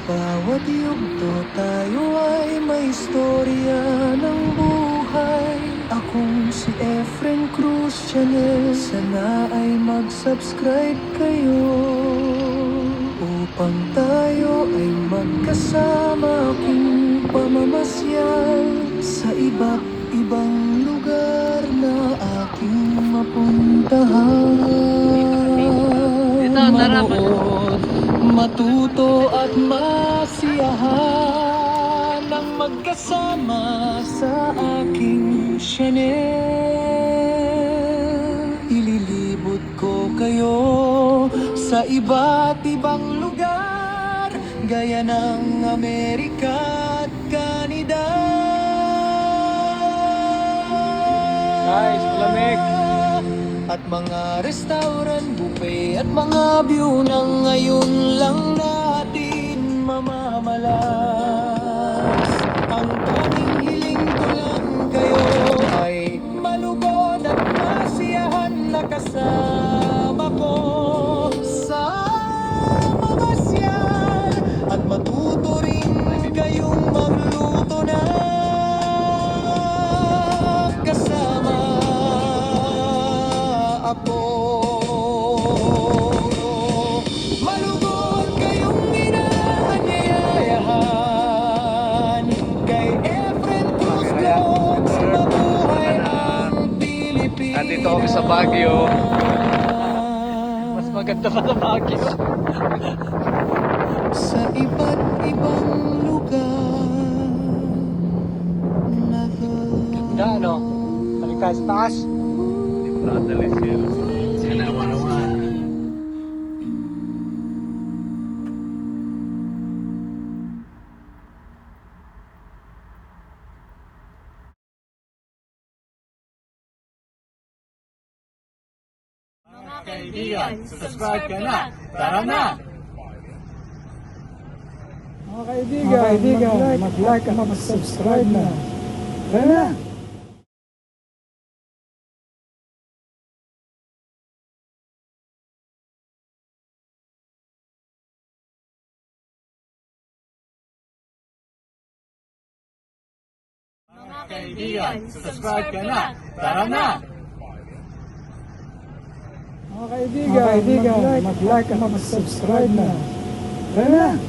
bawat yugto tayo ay may istorya ng buhay. Akong si Efren Cruz Channel, sana ay mag-subscribe kayo upang tayo ay magkasama kung pamamasyal sa iba't ibang lugar na aking mapuntahan. Manood, matuto at masiyahan ng magkasama sa aking channel. Ililibot ko kayo sa iba't ibang lugar, gaya ng Amerika at Canada. Guys, malamig. At mga restaurant, buffet at mga view na ngayon lang natin mamamalas. Ang tanging hiling ko lang kayo ay malugod at masiyahan na kasama ko sa mamasyal at matuto rin kayong magluto na kasama ako. Malugod kayong inaanyayahan kay Efren Cruz Vlogs, mabuhay ang Pilipinas. Nandito kami sa Baguio. Mas maganda pa sa Baguio. Sa iba't ibang lugar na Ganda, ano? Balik tayo sa taas. Mga kaibigan, subscribe ka na! Tara na! Mga kaibigan, mag-like at mag-subscribe na. Tara na! Mga kaibigan, subscribe ka na! Tara na! Mga kaibigan, mag-like at mag-subscribe na. Tara na!